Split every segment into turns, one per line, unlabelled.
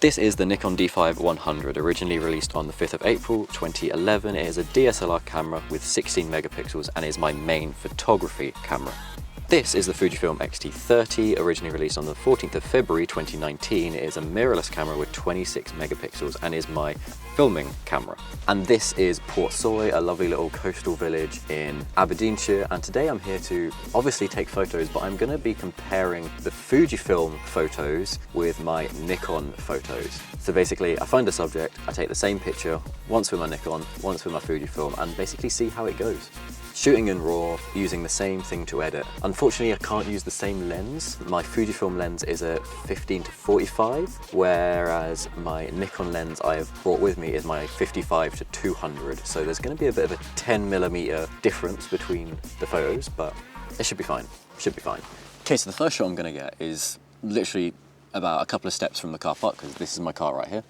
This is the Nikon D5-100, originally released on the 5th of April 2011. It is a DSLR camera with 16 megapixels and is my main photography camera. This is the Fujifilm X-T30, originally released on the 14th of February 2019. It is a mirrorless camera with 26 megapixels and is my filming camera. And this is Portsoy, a lovely little coastal village in Aberdeenshire. And today I'm here to obviously take photos, but I'm gonna be comparing the Fujifilm photos with my Nikon photos. So basically, I find a subject, I take the same picture, once with my Nikon, once with my Fujifilm, and basically see how it goes. Shooting in RAW, using the same thing to edit. Unfortunately, I can't use the same lens. My Fujifilm lens is a 15-45, whereas my Nikon lens I have brought with me is my 55-200. So there's gonna be a bit of a 10mm difference between the photos, but it should be fine, should be fine. Okay, so the first shot I'm gonna get is literally about a couple of steps from the car park, because this is my car right here.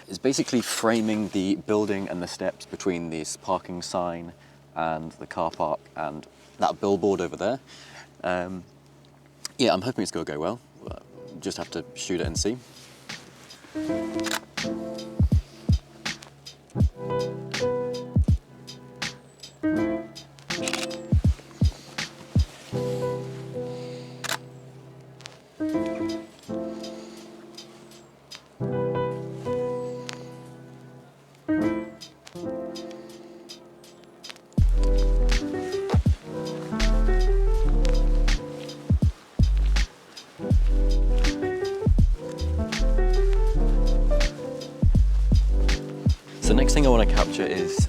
It's basically framing the building and the steps between this parking sign and the car park and that billboard over there. Yeah, I'm hoping it's gonna go well. Just have to shoot it and see. The next thing I want to capture is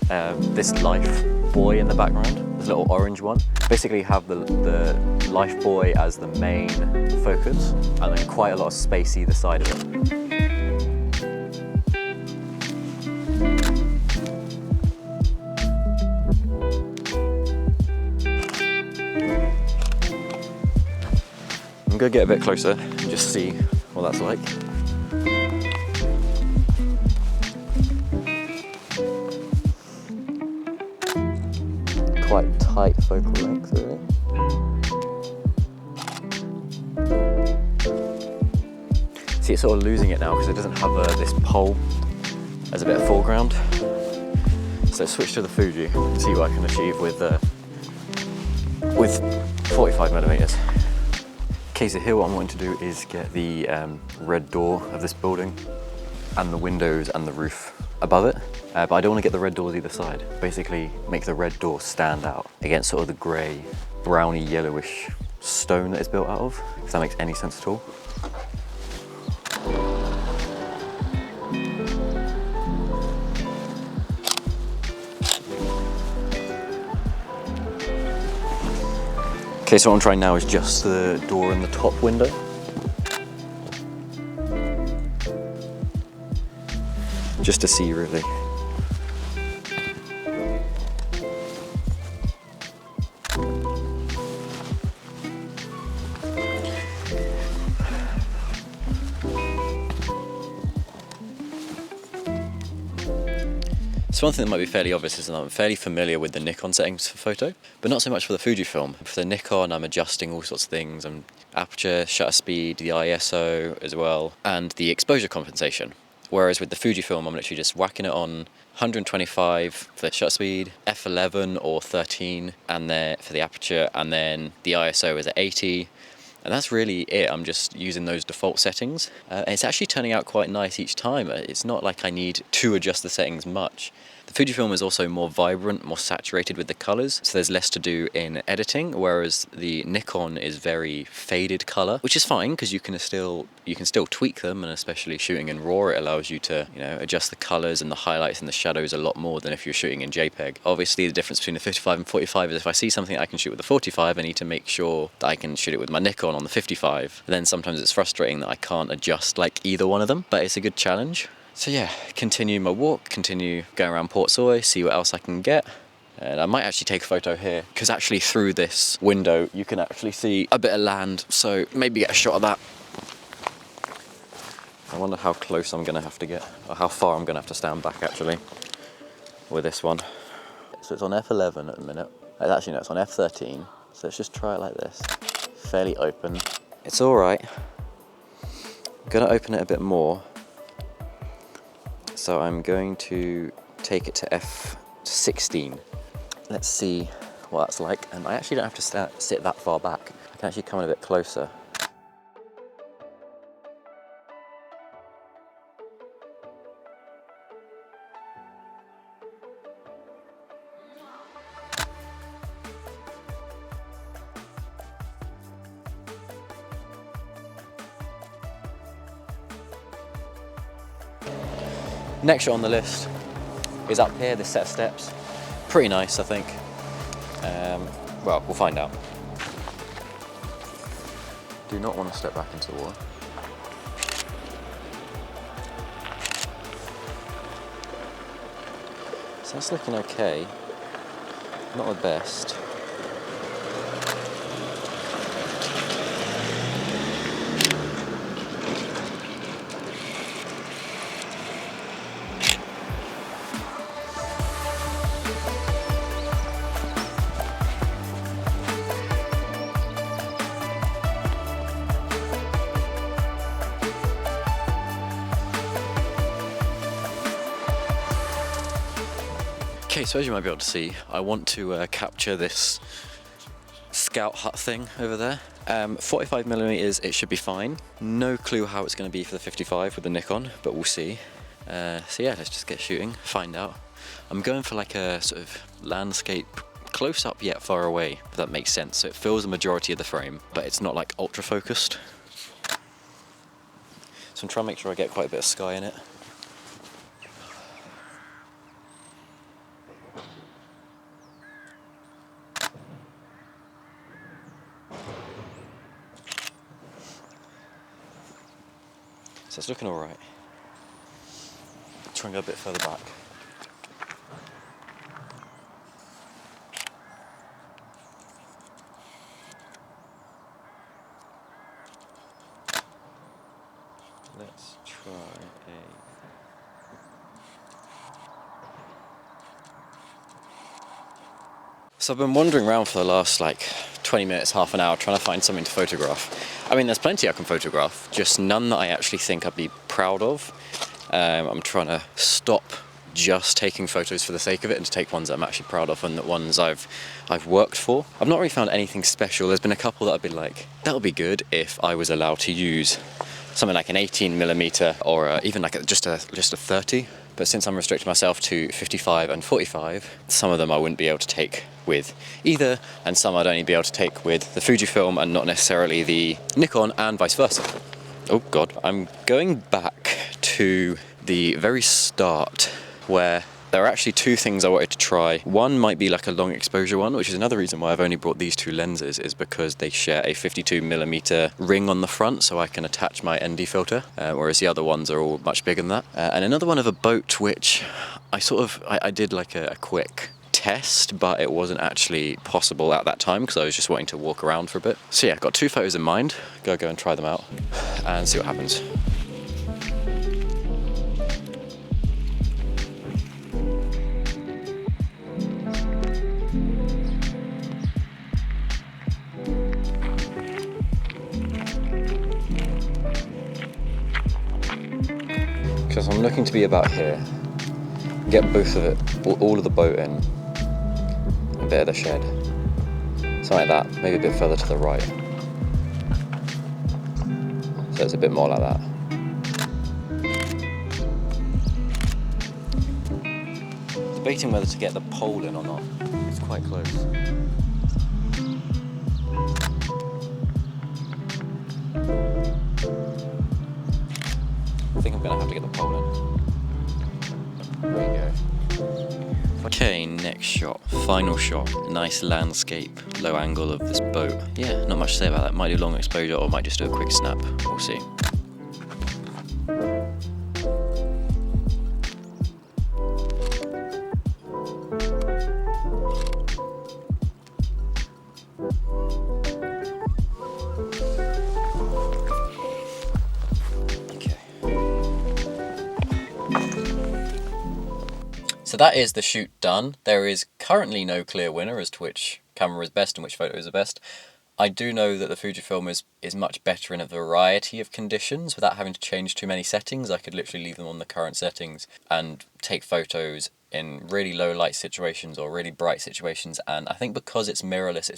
this life buoy in the background, this little orange one. Basically have the life buoy as the main focus and then quite a lot of space either side of it. I'm going to get a bit closer and just see what that's like. Quite tight focal length, really. See, it's sort of losing it now because it doesn't have this pole as a bit of foreground. So switch to the Fuji and see what I can achieve with 45mm. Okay, so here what I'm wanting to do is get the red door of this building and the windows and the roof above it, but I don't want to get the red doors either side. Basically make the red door stand out against sort of the grey, browny, yellowish stone that it's built out of, if that makes any sense at all. Okay, so what I'm trying now is just the door and the top window. Just to see, really. So one thing that might be fairly obvious is that I'm fairly familiar with the Nikon settings for photo, but not so much for the Fujifilm. For the Nikon, I'm adjusting all sorts of things. I'm aperture, shutter speed, the ISO as well, and the exposure compensation. Whereas with the Fujifilm, I'm literally just whacking it on 125 for the shutter speed, f11 or 13, and then for the aperture, and then the ISO is at 80. And that's really it. I'm just using those default settings. And it's actually turning out quite nice each time. It's not like I need to adjust the settings much. The Fujifilm is also more vibrant, more saturated with the colors, so there's less to do in editing, whereas the Nikon is very faded color, which is fine because you can still tweak them, and especially shooting in RAW, it allows you to, adjust the colors and the highlights and the shadows a lot more than if you're shooting in JPEG. Obviously, the difference between the 55 and 45 is if I see something I can shoot with the 45, I need to make sure that I can shoot it with my Nikon on the 55. Then sometimes it's frustrating that I can't adjust like either one of them, but it's a good challenge. So yeah, continue my walk, continue going around Portsoy, see what else I can get. And I might actually take a photo here, because actually through this window you can actually see a bit of land, so maybe get a shot of that. I wonder how close I'm going to have to get, or how far I'm going to have to stand back actually with this one. So it's on f11 at the minute. Actually no, it's on f13, so let's just try it like this. Fairly open. It's alright. I'm going to open it a bit more. So I'm going to take it to f16. Let's see what that's like. And I actually don't have to sit that far back. I can actually come in a bit closer. Next shot on the list is up here, this set of steps. Pretty nice, I think. Well, we'll find out. Do not want to step back into the water. So that's looking okay. Not the best. Okay, so as you might be able to see, I want to capture this scout hut thing over there. 45mm, it should be fine. No clue how it's going to be for the 55 with the Nikon, but we'll see. So yeah, let's just get shooting, find out. I'm going for like a sort of landscape, close up yet far away, if that makes sense. So it fills the majority of the frame, but it's not like ultra focused. So I'm trying to make sure I get quite a bit of sky in it. So it's looking alright. Try and go a bit further back. Let's try So I've been wandering around for the last like 20 minutes, half an hour, trying to find something to photograph. I mean, there's plenty I can photograph, just none that I actually think I'd be proud of. I'm trying to stop just taking photos for the sake of it and to take ones that I'm actually proud of and the ones I've worked for. I've not really found anything special. There's been a couple that I've been like, that would be good if I was allowed to use something like an 18mm or even like just a 30. But since I'm restricting myself to 55 and 45, some of them I wouldn't be able to take with either, and some I'd only be able to take with the Fujifilm and not necessarily the Nikon, and vice versa. Oh God, I'm going back to the very start where there are actually two things I wanted to try. One might be like a long exposure one, which is another reason why I've only brought these two lenses, is because they share a 52mm ring on the front, so I can attach my ND filter, whereas the other ones are all much bigger than that. And another one of a boat, which I did like a quick test, but it wasn't actually possible at that time because I was just wanting to walk around for a bit. So yeah, I've got two photos in mind. Go and try them out and see what happens. Because I'm looking to be about here, get both of it, all of the boat in, a bit of the shed, something like that, maybe a bit further to the right, so it's a bit more like that. Debating whether to get the pole in or not, it's quite close. I think I'm going to have to get the pole in. There you go. Okay, next shot, final shot. Nice landscape, low angle of this boat. Yeah, not much to say about that. Might do long exposure or might just do a quick snap. We'll see. So that is the shoot done. There is currently no clear winner as to which camera is best and which photos are best. I do know that the Fujifilm is much better in a variety of conditions without having to change too many settings. I could literally leave them on the current settings and take photos in really low light situations or really bright situations, and I think because it's mirrorless,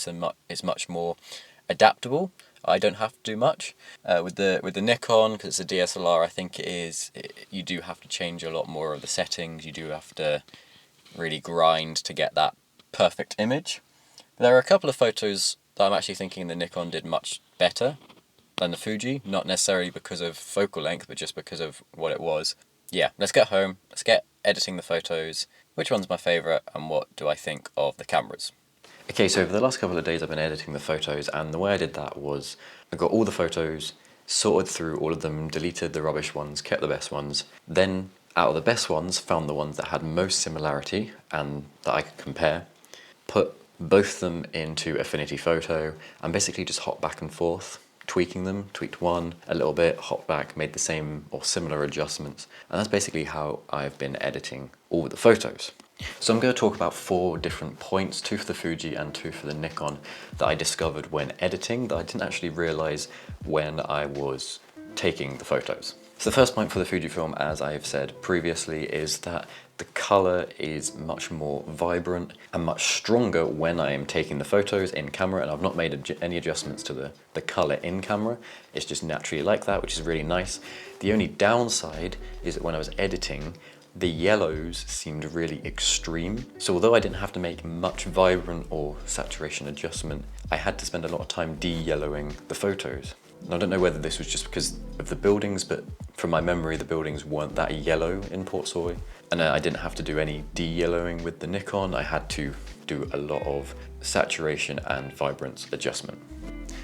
it's much more adaptable. I don't have to do much. With the Nikon, because it's a DSLR, I think you do have to change a lot more of the settings. You do have to really grind to get that perfect image. But there are a couple of photos that I'm actually thinking the Nikon did much better than the Fuji, not necessarily because of focal length, but just because of what it was. Yeah, let's get home, let's get editing the photos, which one's my favourite, and what do I think of the cameras. Okay, so over the last couple of days I've been editing the photos, and the way I did that was I got all the photos, sorted through all of them, deleted the rubbish ones, kept the best ones, then out of the best ones found the ones that had most similarity and that I could compare, put both of them into Affinity Photo, and basically just hopped back and forth, tweaking them, tweaked one a little bit, hopped back, made the same or similar adjustments, and that's basically how I've been editing all the photos. So I'm going to talk about 4 different points, 2 for the Fuji and 2 for the Nikon, that I discovered when editing that I didn't actually realise when I was taking the photos. So the first point for the Fujifilm, as I have said previously, is that the colour is much more vibrant and much stronger when I am taking the photos in camera, and I've not made any adjustments to the colour in camera. It's just naturally like that, which is really nice. The only downside is that when I was editing, the yellows seemed really extreme. So although I didn't have to make much vibrant or saturation adjustment, I had to spend a lot of time de-yellowing the photos. And I don't know whether this was just because of the buildings, but from my memory, the buildings weren't that yellow in Portsoy. And I didn't have to do any de-yellowing with the Nikon. I had to do a lot of saturation and vibrance adjustment.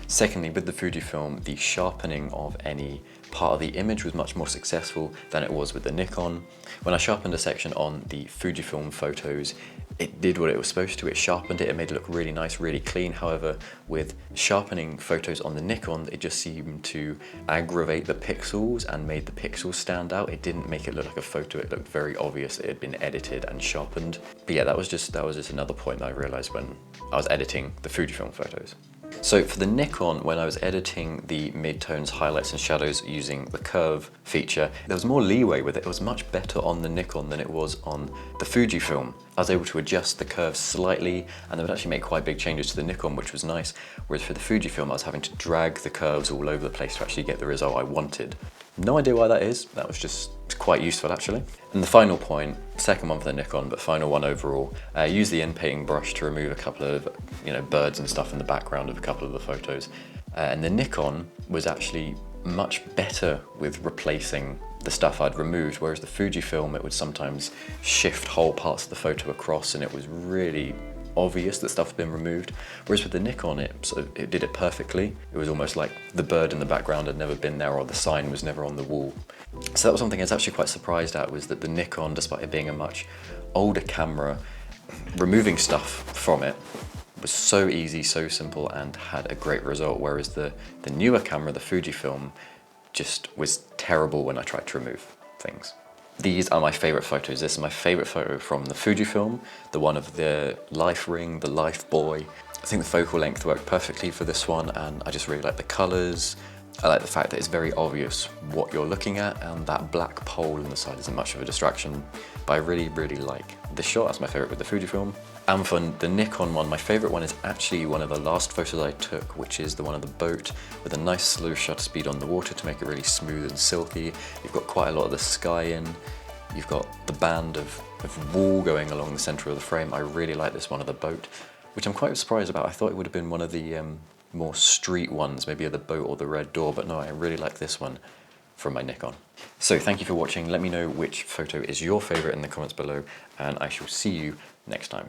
Secondly, with the Fujifilm, the sharpening of any part of the image was much more successful than it was with the Nikon. When I sharpened a section on the Fujifilm photos, it did what it was supposed to. It sharpened it, it made it look really nice, really clean. However, with sharpening photos on the Nikon, it just seemed to aggravate the pixels and made the pixels stand out. It didn't make it look like a photo. It looked very obvious it had been edited and sharpened. But yeah, that was just another point that I realized when I was editing the Fujifilm photos. So for the Nikon, when I was editing the midtones, highlights and shadows using the curve feature, there was more leeway with it. It was much better on the Nikon than it was on the Fujifilm. I was able to adjust the curves slightly, and they would actually make quite big changes to the Nikon, which was nice. Whereas for the Fujifilm, I was having to drag the curves all over the place to actually get the result I wanted. No idea why that is. That was just quite useful actually. And the final point, second one for the Nikon, but final one overall, use the in-painting brush to remove a couple of birds and stuff in the background of a couple of the photos. And the Nikon was actually much better with replacing the stuff I'd removed, whereas the Fujifilm, it would sometimes shift whole parts of the photo across and it was really obvious that stuff had been removed. Whereas with the Nikon, it did it perfectly. It was almost like the bird in the background had never been there or the sign was never on the wall. So that was something I was actually quite surprised at, was that the Nikon, despite it being a much older camera, removing stuff from it was so easy, so simple, and had a great result, whereas the newer camera, the Fujifilm, just was terrible when I tried to remove things. These are my favourite photos. This is my favourite photo from the Fujifilm, the one of the life ring, the life buoy. I think the focal length worked perfectly for this one, and I just really like the colours. I like the fact that it's very obvious what you're looking at, and that black pole on the side isn't much of a distraction. But I really, really like this shot. That's my favourite with the Fujifilm. And for the Nikon one, my favourite one is actually one of the last photos I took, which is the one of the boat with a nice slow shutter speed on the water to make it really smooth and silky. You've got quite a lot of the sky in. You've got the band of wall going along the centre of the frame. I really like this one of the boat, which I'm quite surprised about. I thought it would have been one of the more street ones, maybe the boat or the red door, but no, I really like this one from my Nikon. So thank you for watching. Let me know which photo is your favourite in the comments below, and I shall see you next time.